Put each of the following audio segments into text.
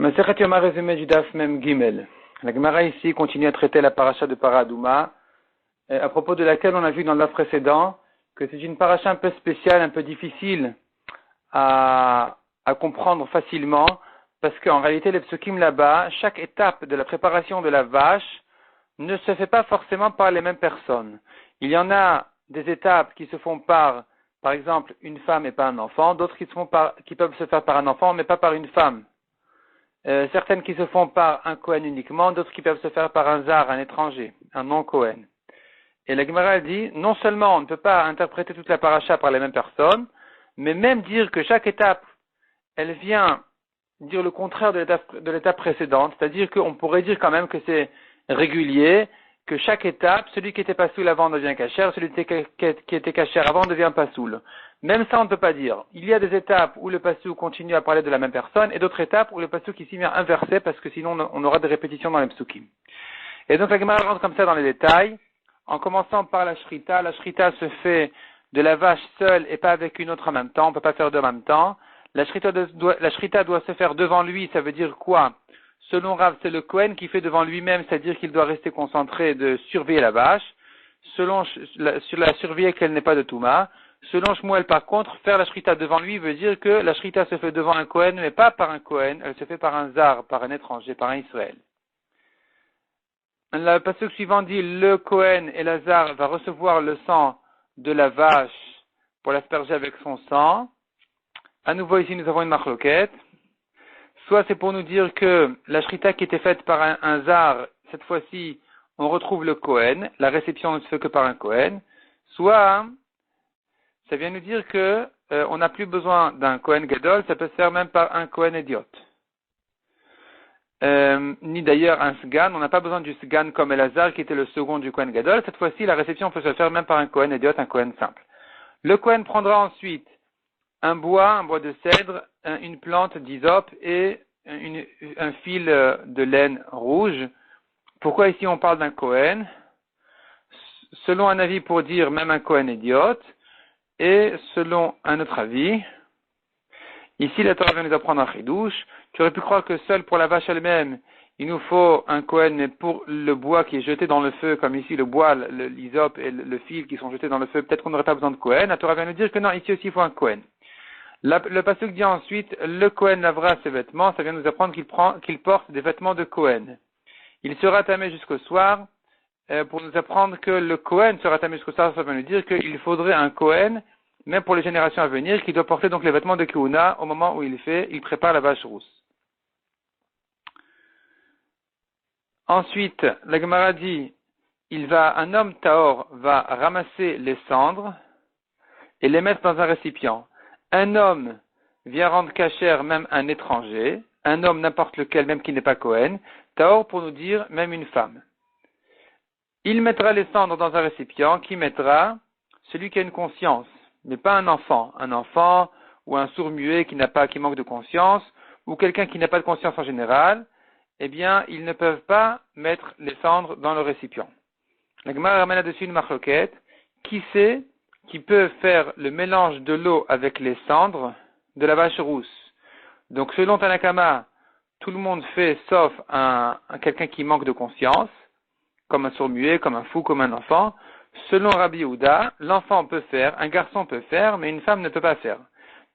Masechet Yoma résumé du Daf Mem Gimel. La Gemara ici continue à traiter la paracha de Paradouma, à propos de laquelle on a vu dans le Daf précédent que c'est une paracha un peu spéciale, un peu difficile à comprendre facilement, parce qu'en réalité les psukim là-bas, chaque étape de la préparation de la vache ne se fait pas forcément par les mêmes personnes. Il y en a des étapes qui se font par exemple, une femme et pas un enfant, d'autres qui peuvent se faire par un enfant, mais pas par une femme. Certaines qui se font par un Kohen uniquement, d'autres qui peuvent se faire par un Zar, un étranger, un non-Kohen. Et la Gemara dit, non seulement on ne peut pas interpréter toute la paracha par les mêmes personnes, mais même dire que chaque étape, elle vient dire le contraire de l'étape précédente, c'est-à-dire qu'on pourrait dire quand même que c'est régulier, que chaque étape, celui qui était pas soul avant devient cachère, celui qui était cachère avant devient pas soul. Même ça, on ne peut pas dire. Il y a des étapes où le passou continue à parler de la même personne et d'autres étapes où le passou ici vient inversé parce que sinon on aura des répétitions dans les psukim. Et donc la Gemara rentre comme ça dans les détails, en commençant par la shrita. La shrita se fait de la vache seule et pas avec une autre en même temps. On ne peut pas faire deux en même temps. La shrita doit se faire devant lui. Ça veut dire quoi? Selon Rav, c'est le Kohen qui fait devant lui-même, c'est-à-dire qu'il doit rester concentré de surveiller la vache. Selon la surveiller qu'elle n'est pas de Touma. Selon Shmuel, par contre, faire la shrita devant lui veut dire que la shrita se fait devant un Kohen, mais pas par un Kohen, elle se fait par un Zar, par un étranger, par un Israël. Le passage suivant dit, le Kohen et la Zar va recevoir le sang de la vache pour l'asperger avec son sang. À nouveau ici, nous avons une marloquette. Soit c'est pour nous dire que la shrita qui était faite par un Zar, cette fois-ci, on retrouve le Kohen, la réception ne se fait que par un Kohen. Soit ça vient nous dire que on n'a plus besoin d'un Kohen Gadol, ça peut se faire même par un Kohen Idiot. Ni d'ailleurs un Sgan, on n'a pas besoin du Sgan comme Elazar qui était le second du Kohen Gadol. Cette fois-ci, la réception peut se faire même par un Kohen Idiot, un Kohen simple. Le Kohen prendra ensuite un bois de cèdre, une plante d'hysope et un fil de laine rouge. Pourquoi ici on parle d'un Kohen? Selon un avis pour dire même un Kohen Idiot. Et selon un autre avis, ici la Torah vient nous apprendre un chidouche. Tu aurais pu croire que seul pour la vache elle-même, il nous faut un Kohen, mais pour le bois qui est jeté dans le feu, comme ici le bois, l'hysope et le fil qui sont jetés dans le feu, peut-être qu'on n'aurait pas besoin de Kohen. La Torah vient nous dire que non, ici aussi il faut un Kohen. Le pasuk dit ensuite, le Kohen lavera ses vêtements, ça vient nous apprendre qu'il porte des vêtements de Kohen. Il sera tamé jusqu'au soir, pour nous apprendre que le Kohen sera tamé jusqu'au soir, ça veut nous dire qu'il faudrait un Kohen, même pour les générations à venir, qui doit porter donc les vêtements de Kehuna au moment où il prépare la vache rousse. Ensuite, la Gemara dit, un homme Tahor va ramasser les cendres et les mettre dans un récipient. Un homme vient rendre cachère même un étranger, un homme n'importe lequel, même qui n'est pas Kohen, Tahor pour nous dire même une femme. Il mettra les cendres dans un récipient qui mettra celui qui a une conscience, mais pas un enfant. Un enfant ou un sourd-muet qui manque de conscience, ou quelqu'un qui n'a pas de conscience en général, eh bien, ils ne peuvent pas mettre les cendres dans le récipient. La Gemara ramène là-dessus une marloquette. Qui sait qui peut faire le mélange de l'eau avec les cendres de la vache rousse? Donc, selon Tanakama, tout le monde fait sauf quelqu'un qui manque de conscience, comme un sourd-muet, comme un fou, comme un enfant. Selon Rabbi Yehuda, l'enfant peut faire, un garçon peut faire, mais une femme ne peut pas faire.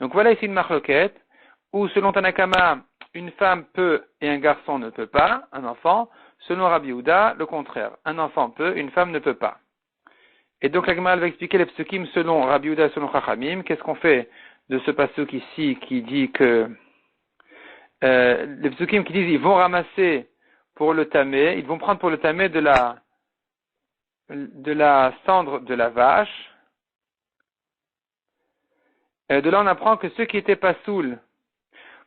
Donc voilà ici une marloquette, où selon Tanakama, une femme peut et un garçon ne peut pas, un enfant. Selon Rabbi Yehuda, le contraire. Un enfant peut, une femme ne peut pas. Et donc la Gemara va expliquer les psukim selon Rabbi Yehuda et selon Chachamim. Qu'est-ce qu'on fait de ce pasuk ici qui dit que les psukim qui disent ils vont ramasser pour le tamé, ils vont prendre pour le tamé de la cendre de la vache. Et de là, on apprend que ceux qui étaient pas saouls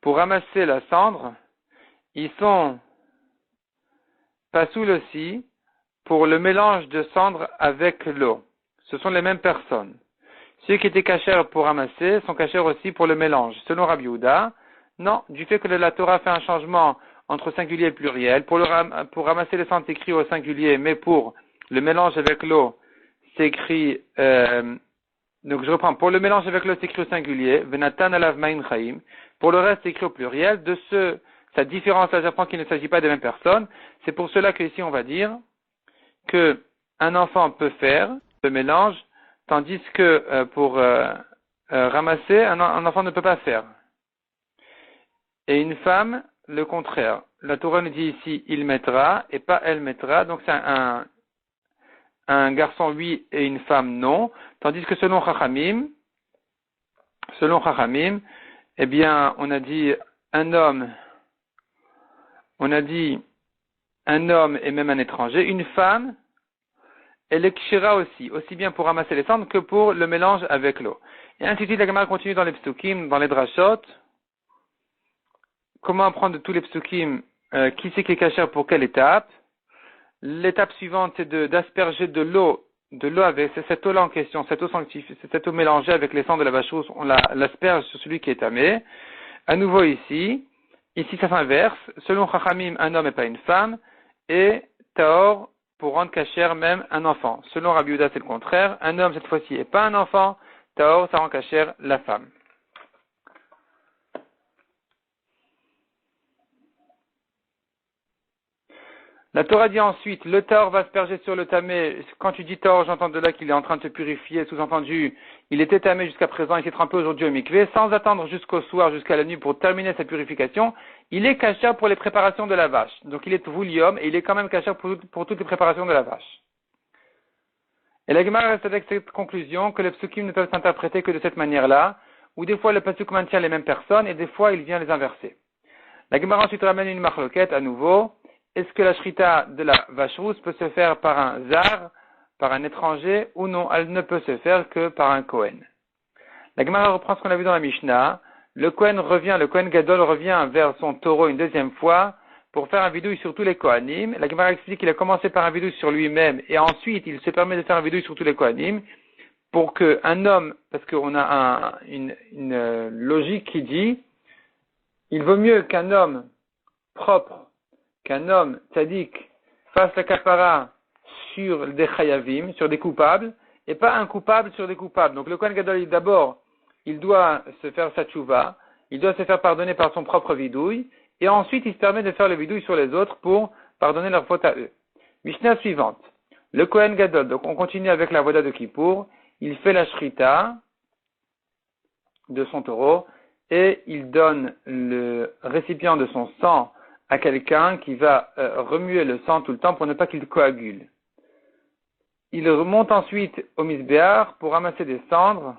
pour ramasser la cendre, ils sont pas saouls aussi pour le mélange de cendre avec l'eau. Ce sont les mêmes personnes. Ceux qui étaient cachers pour ramasser sont cachers aussi pour le mélange. Selon Rabbi Yehuda, non, du fait que la Torah fait un changement entre singulier et pluriel. Pour ramasser les cendres, c'est écrit au singulier, mais pour le mélange avec l'eau, c'est écrit, donc je reprends, pour le mélange avec l'eau, c'est écrit au singulier, Venatan alav main chaim. Pour le reste, c'est écrit au pluriel. De ce Sa différence, là, j'apprends qu'il ne s'agit pas des mêmes personnes. C'est pour cela que ici, on va dire que un enfant peut faire le mélange, tandis que pour ramasser, un enfant ne peut pas faire. Et une femme, le contraire. La Torah nous dit ici, il mettra, et pas elle mettra. Donc c'est un garçon oui et une femme non. Tandis que selon Chachamim, eh bien, on a dit un homme et même un étranger. Une femme, elle est kshira aussi bien pour ramasser les cendres que pour le mélange avec l'eau. Et ainsi de suite, la Gemara continue dans les psukim, dans les drashot. Comment apprendre de tous les psukim, qui c'est qui est cachère pour quelle étape? L'étape suivante, c'est d'asperger de l'eau avec, c'est cette eau-là en question, cette eau sanctifiée, c'est cette eau mélangée avec les cendres de la vache-rousse, on l'asperge sur celui qui est tamé. À nouveau ici ça s'inverse, selon Chachamim, un homme et pas une femme, et Taor, pour rendre cachère même un enfant. Selon Rabbi Yehuda, c'est le contraire, un homme cette fois-ci et pas un enfant, Taor, ça rend cachère la femme. La Torah dit ensuite, le Taor va asperger sur le tamé. Quand tu dis Taor, j'entends de là qu'il est en train de se purifier, sous-entendu, il était tamé jusqu'à présent, il s'est trempé aujourd'hui au mikvé, sans attendre jusqu'au soir, jusqu'à la nuit pour terminer sa purification, il est cachère pour les préparations de la vache. Donc il est voulium et il est quand même cachère pour toutes les préparations de la vache. Et la Gemara reste avec cette conclusion que les psukim ne peuvent s'interpréter que de cette manière-là, où des fois le pasuk maintient les mêmes personnes et des fois il vient les inverser. La Gemara ensuite ramène une marloquette à nouveau. Est-ce que la shrita de la vache rousse peut se faire par un zar, par un étranger, ou non, elle ne peut se faire que par un Kohen. La Gemara reprend ce qu'on a vu dans la Mishnah. Le Kohen Gadol revient vers son taureau une deuxième fois pour faire un vidouille sur tous les Kohanim. La Gemara explique qu'il a commencé par un vidouille sur lui-même et ensuite il se permet de faire un vidouille sur tous les Kohanim pour qu'un homme, parce qu'on a une logique qui dit, il vaut mieux qu'un homme propre, qu'un homme tzaddik fasse la kapara sur des chayavim, sur des coupables, et pas un coupable sur des coupables. Donc le Kohen Gadol, d'abord, il doit se faire sa tchouva, il doit se faire pardonner par son propre vidouille, et ensuite il se permet de faire le vidouille sur les autres pour pardonner leur faute à eux. Mishnah suivante. Le Kohen Gadol, donc on continue avec la voda de Kippour, il fait la shrita de son taureau, et il donne le récipient de son sang à quelqu'un qui va remuer le sang tout le temps pour ne pas qu'il coagule. Il remonte ensuite au misbéar pour ramasser des cendres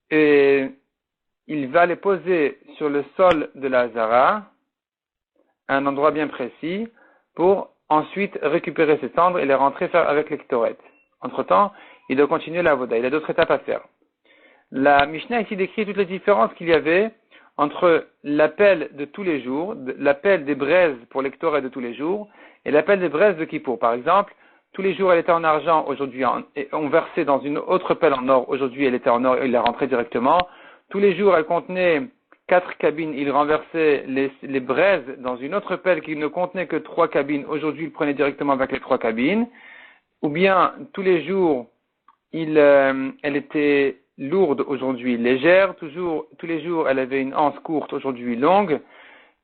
et il va les poser sur le sol de la Hazara, à un endroit bien précis, pour ensuite récupérer ces cendres et les rentrer faire avec l'extoret. Entre-temps, il doit continuer la voda. Il a d'autres étapes à faire. La Mishnah ici décrit toutes les différences qu'il y avait entre l'appel de tous les jours, l'appel des braises pour l'extoret de tous les jours, et l'appel des braises de Kippour. Par exemple, tous les jours elle était en argent, aujourd'hui on versait dans une autre pelle en or, aujourd'hui elle était en or et il la rentrait directement. Tous les jours elle contenait 4 cabines, il renversait les braises dans une autre pelle qui ne contenait que 3 cabines, aujourd'hui il prenait directement avec les 3 cabines. Ou bien tous les jours elle était lourde, aujourd'hui légère, tous les jours elle avait une anse courte, aujourd'hui longue,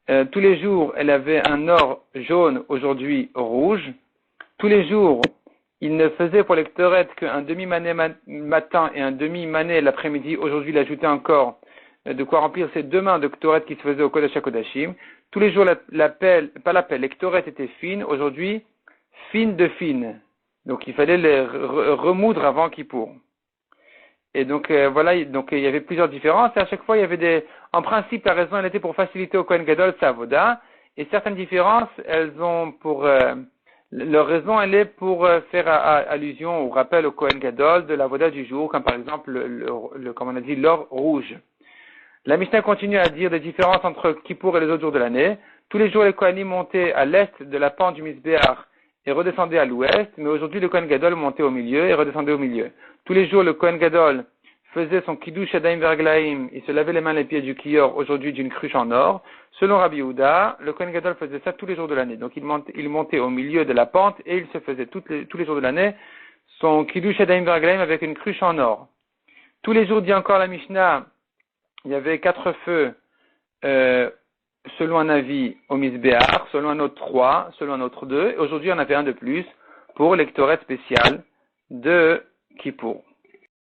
tous les jours elle avait un or jaune, aujourd'hui rouge, tous les jours il ne faisait pour l'extoret qu'un demi-mané matin et un demi-mané l'après-midi, aujourd'hui il ajoutait encore de quoi remplir ses 2 mains de ktoret qui se faisaient au Kodesh HaKodashim. Tous les jours l'extoret était fine, aujourd'hui fine de fine, donc il fallait les remoudre avant Kippour. Et donc voilà, donc il y avait plusieurs différences et à chaque fois il y avait en principe la raison elle était pour faciliter au Kohen Gadol sa avoda et certaines différences elles ont leur raison elle est pour faire allusion ou rappel au Kohen Gadol de la avoda du jour, comme par exemple comme on a dit l'or rouge. La Mishnah continue à dire des différences entre Kippour et les autres jours de l'année. Tous les jours les Kohanim montaient à l'est de la pente du Misbéach et redescendaient à l'ouest, mais aujourd'hui le Kohen Gadol montait au milieu et redescendait au milieu. Tous les jours, le Kohen Gadol faisait son kiddush adaim verglaim, il se lavait les mains et les pieds du kior, aujourd'hui d'une cruche en or. Selon Rabbi Yehuda, le Kohen Gadol faisait ça tous les jours de l'année. Donc il montait au milieu de la pente et il se faisait tous les jours de l'année son kiddush adaim verglaim avec une cruche en or. Tous les jours, dit encore la Mishnah, il y avait 4 feux selon un avis au Misbéar, selon un autre 3, selon un autre 2. Et aujourd'hui, on avait un de plus pour l'ectoret spécial de Kippour.